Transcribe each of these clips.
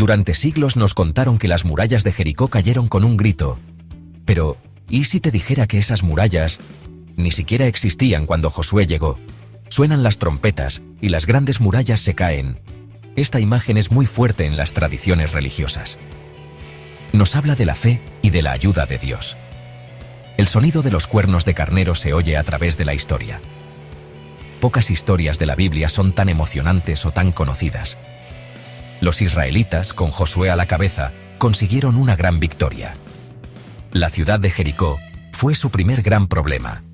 Durante siglos nos contaron que las murallas de Jericó cayeron con un grito. Pero, ¿y si te dijera que esas murallas ni siquiera existían cuando Josué llegó? Suenan las trompetas y las grandes murallas se caen. Esta imagen es muy fuerte en las tradiciones religiosas. Nos habla de la fe y de la ayuda de Dios. El sonido de los cuernos de carnero se oye a través de la historia. Pocas historias de la Biblia son tan emocionantes o tan conocidas. Los israelitas, con Josué a la cabeza, consiguieron una gran victoria. La ciudad de Jericó fue su primer gran problema.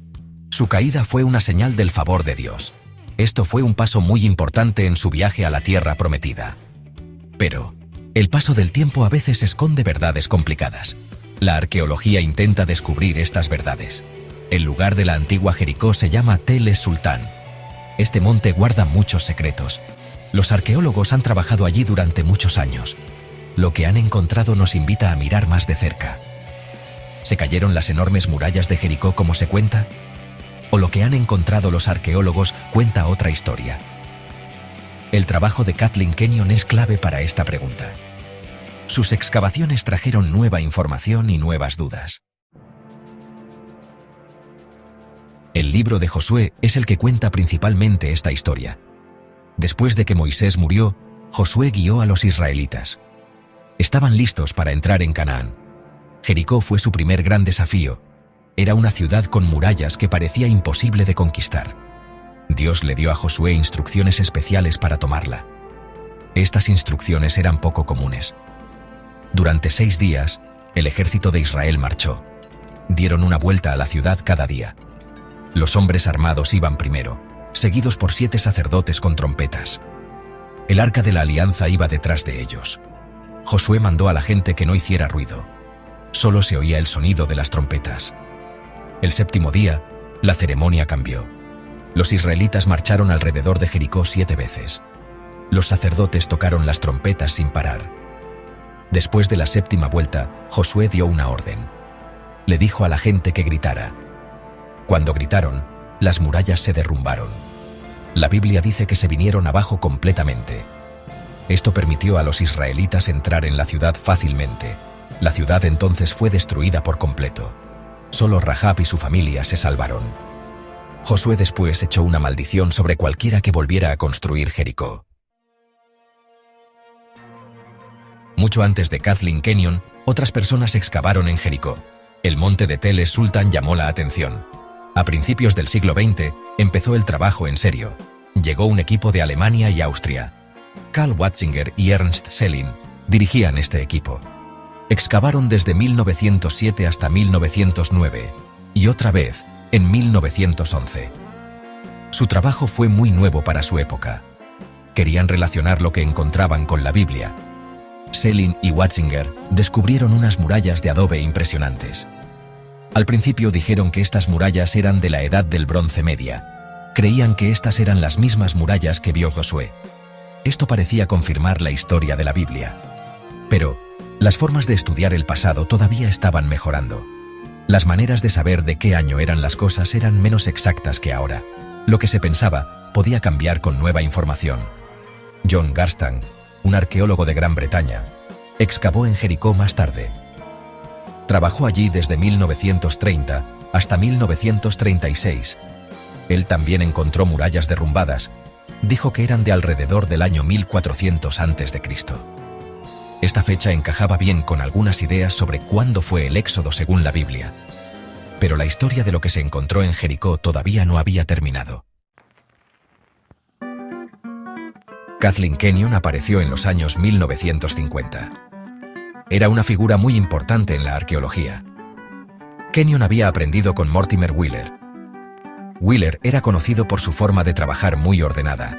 Su caída fue una señal del favor de Dios. Esto fue un paso muy importante en su viaje a la tierra prometida. Pero el paso del tiempo a veces esconde verdades complicadas. La arqueología intenta descubrir estas verdades. El lugar de la antigua Jericó se llama Tel Es-Sultán. Este monte guarda muchos secretos. Los arqueólogos han trabajado allí durante muchos años. Lo que han encontrado nos invita a mirar más de cerca. ¿Se cayeron las enormes murallas de Jericó como se cuenta? ¿O lo que han encontrado los arqueólogos cuenta otra historia? El trabajo de Kathleen Kenyon es clave para esta pregunta. Sus excavaciones trajeron nueva información y nuevas dudas. El libro de Josué es el que cuenta principalmente esta historia. Después de que Moisés murió, Josué guió a los israelitas. Estaban listos para entrar en Canaán. Jericó fue su primer gran desafío. Era una ciudad con murallas que parecía imposible de conquistar. Dios le dio a Josué instrucciones especiales para tomarla. Estas instrucciones eran poco comunes. Durante 6 días, el ejército de Israel marchó. Dieron una vuelta a la ciudad cada día. Los hombres armados iban primero, seguidos por 7 sacerdotes con trompetas. El arca de la alianza iba detrás de ellos. Josué mandó a la gente que no hiciera ruido. Solo se oía el sonido de las trompetas. El 7º día, la ceremonia cambió. Los israelitas marcharon alrededor de Jericó 7 veces. Los sacerdotes tocaron las trompetas sin parar. Después de la 7ª vuelta, Josué dio una orden. Le dijo a la gente que gritara. Cuando gritaron, las murallas se derrumbaron. La Biblia dice que se vinieron abajo completamente. Esto permitió a los israelitas entrar en la ciudad fácilmente. La ciudad entonces fue destruida por completo. Solo Rahab y su familia se salvaron. Josué después echó una maldición sobre cualquiera que volviera a construir Jericó. Mucho antes de Kathleen Kenyon, otras personas excavaron en Jericó. El monte de Tel Es-Sultán llamó la atención. A principios del siglo XX, empezó el trabajo en serio. Llegó un equipo de Alemania y Austria. Karl Watzinger y Ernst Selin dirigían este equipo. Excavaron desde 1907 hasta 1909, y otra vez, en 1911. Su trabajo fue muy nuevo para su época. Querían relacionar lo que encontraban con la Biblia. Selin y Watzinger descubrieron unas murallas de adobe impresionantes. Al principio dijeron que estas murallas eran de la Edad del Bronce Media. Creían que estas eran las mismas murallas que vio Josué. Esto parecía confirmar la historia de la Biblia. Pero las formas de estudiar el pasado todavía estaban mejorando. Las maneras de saber de qué año eran las cosas eran menos exactas que ahora. Lo que se pensaba podía cambiar con nueva información. John Garstan, un arqueólogo de Gran Bretaña, excavó en Jericó más tarde. Trabajó allí desde 1930 hasta 1936. Él también encontró murallas derrumbadas. Dijo que eran de alrededor del año 1400 a.C. Esta fecha encajaba bien con algunas ideas sobre cuándo fue el éxodo según la Biblia. Pero la historia de lo que se encontró en Jericó todavía no había terminado. Kathleen Kenyon apareció en los años 1950. Era una figura muy importante en la arqueología. Kenyon había aprendido con Mortimer Wheeler. Wheeler era conocido por su forma de trabajar muy ordenada.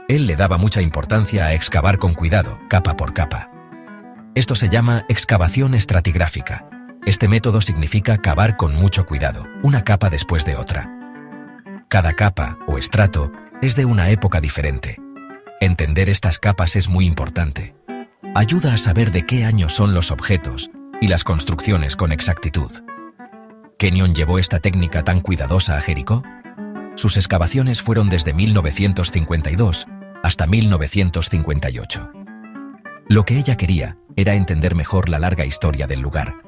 Él le daba mucha importancia a excavar con cuidado, capa por capa. Esto se llama excavación estratigráfica. Este método significa cavar con mucho cuidado, una capa después de otra. Cada capa o estrato es de una época diferente. Entender estas capas es muy importante. Ayuda a saber de qué año son los objetos y las construcciones con exactitud. ¿Kenyon llevó esta técnica tan cuidadosa a Jericó? Sus excavaciones fueron desde 1952 hasta 1958. Lo que ella quería era entender mejor la larga historia del lugar.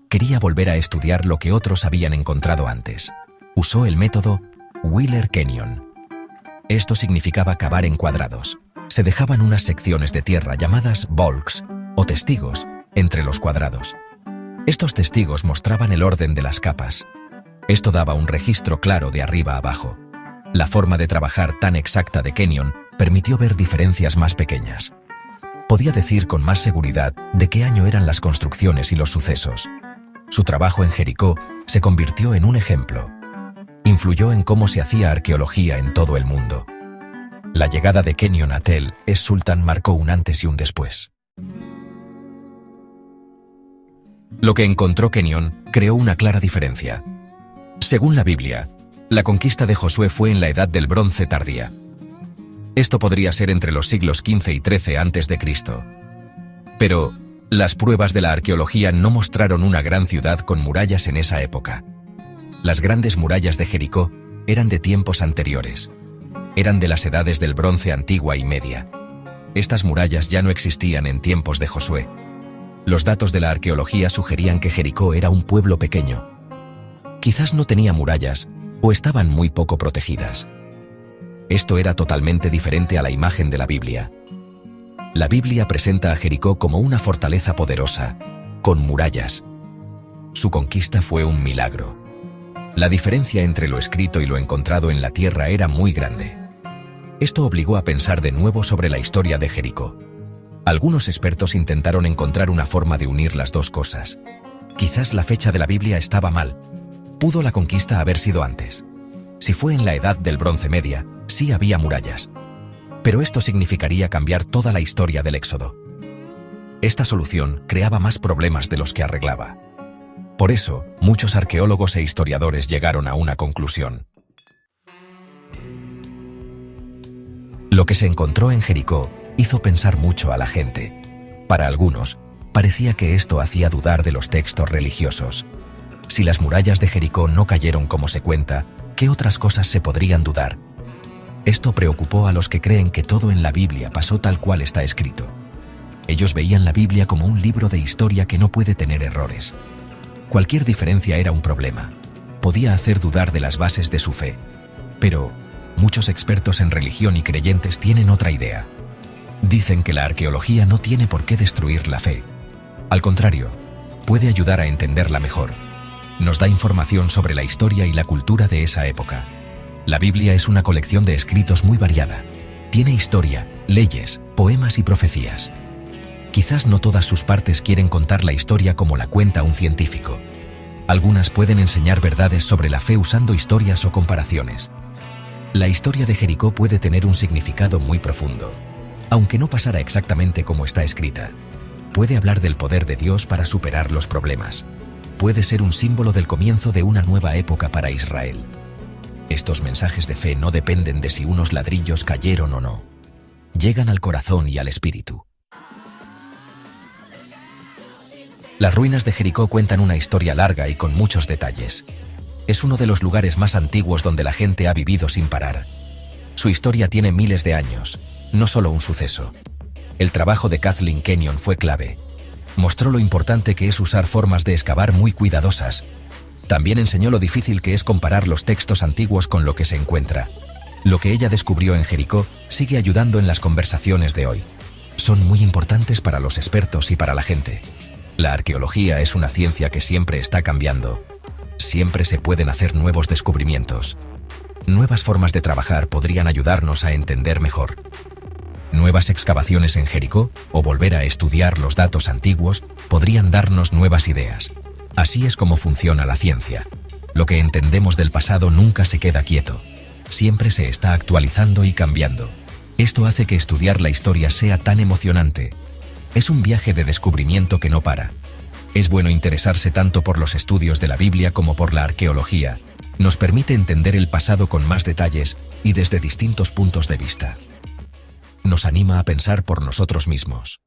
Quería volver a estudiar lo que otros habían encontrado antes. Usó el método Wheeler Canyon. Esto significaba cavar en cuadrados. Se dejaban unas secciones de tierra llamadas bulks o testigos entre los cuadrados. Estos testigos mostraban el orden de las capas. Esto daba un registro claro de arriba a abajo. La forma de trabajar tan exacta de Kenyon permitió ver diferencias más pequeñas. Podía decir con más seguridad de qué año eran las construcciones y los sucesos. Su trabajo en Jericó se convirtió en un ejemplo. Influyó en cómo se hacía arqueología en todo el mundo. La llegada de Kenyon a Tel es-Sultan marcó un antes y un después. Lo que encontró Kenyon creó una clara diferencia. Según la Biblia, la conquista de Josué fue en la Edad del Bronce tardía. Esto podría ser entre los siglos XV y XIII a.C. Pero las pruebas de la arqueología no mostraron una gran ciudad con murallas en esa época. Las grandes murallas de Jericó eran de tiempos anteriores. Eran de las edades del Bronce antigua y media. Estas murallas ya no existían en tiempos de Josué. Los datos de la arqueología sugerían que Jericó era un pueblo pequeño. Quizás no tenía murallas o estaban muy poco protegidas. Esto era totalmente diferente a la imagen de la Biblia. La Biblia presenta a Jericó como una fortaleza poderosa, con murallas. Su conquista fue un milagro. La diferencia entre lo escrito y lo encontrado en la tierra era muy grande. Esto obligó a pensar de nuevo sobre la historia de Jericó. Algunos expertos intentaron encontrar una forma de unir las dos cosas. Quizás la fecha de la Biblia estaba mal. ¿Pudo la conquista haber sido antes? Si fue en la Edad del Bronce Media, sí había murallas. Pero esto significaría cambiar toda la historia del Éxodo. Esta solución creaba más problemas de los que arreglaba. Por eso, muchos arqueólogos e historiadores llegaron a una conclusión. Lo que se encontró en Jericó hizo pensar mucho a la gente. Para algunos, parecía que esto hacía dudar de los textos religiosos. Si las murallas de Jericó no cayeron como se cuenta, ¿qué otras cosas se podrían dudar? Esto preocupó a los que creen que todo en la Biblia pasó tal cual está escrito. Ellos veían la Biblia como un libro de historia que no puede tener errores. Cualquier diferencia era un problema. Podía hacer dudar de las bases de su fe. Pero muchos expertos en religión y creyentes tienen otra idea. Dicen que la arqueología no tiene por qué destruir la fe. Al contrario, puede ayudar a entenderla mejor. Nos da información sobre la historia y la cultura de esa época. La Biblia es una colección de escritos muy variada. Tiene historia, leyes, poemas y profecías. Quizás no todas sus partes quieren contar la historia como la cuenta un científico. Algunas pueden enseñar verdades sobre la fe usando historias o comparaciones. La historia de Jericó puede tener un significado muy profundo. Aunque no pasara exactamente como está escrita, puede hablar del poder de Dios para superar los problemas. Puede ser un símbolo del comienzo de una nueva época para Israel. Estos mensajes de fe no dependen de si unos ladrillos cayeron o no. Llegan al corazón y al espíritu. Las ruinas de Jericó cuentan una historia larga y con muchos detalles. Es uno de los lugares más antiguos donde la gente ha vivido sin parar. Su historia tiene miles de años, no solo un suceso. El trabajo de Kathleen Kenyon fue clave. Mostró lo importante que es usar formas de excavar muy cuidadosas. También enseñó lo difícil que es comparar los textos antiguos con lo que se encuentra. Lo que ella descubrió en Jericó sigue ayudando en las conversaciones de hoy. Son muy importantes para los expertos y para la gente. La arqueología es una ciencia que siempre está cambiando. Siempre se pueden hacer nuevos descubrimientos. Nuevas formas de trabajar podrían ayudarnos a entender mejor. Nuevas excavaciones en Jericó o volver a estudiar los datos antiguos podrían darnos nuevas ideas. Así es como funciona la ciencia. Lo que entendemos del pasado nunca se queda quieto. Siempre se está actualizando y cambiando. Esto hace que estudiar la historia sea tan emocionante. Es un viaje de descubrimiento que no para. Es bueno interesarse tanto por los estudios de la Biblia como por la arqueología. Nos permite entender el pasado con más detalles y desde distintos puntos de vista. Nos anima a pensar por nosotros mismos.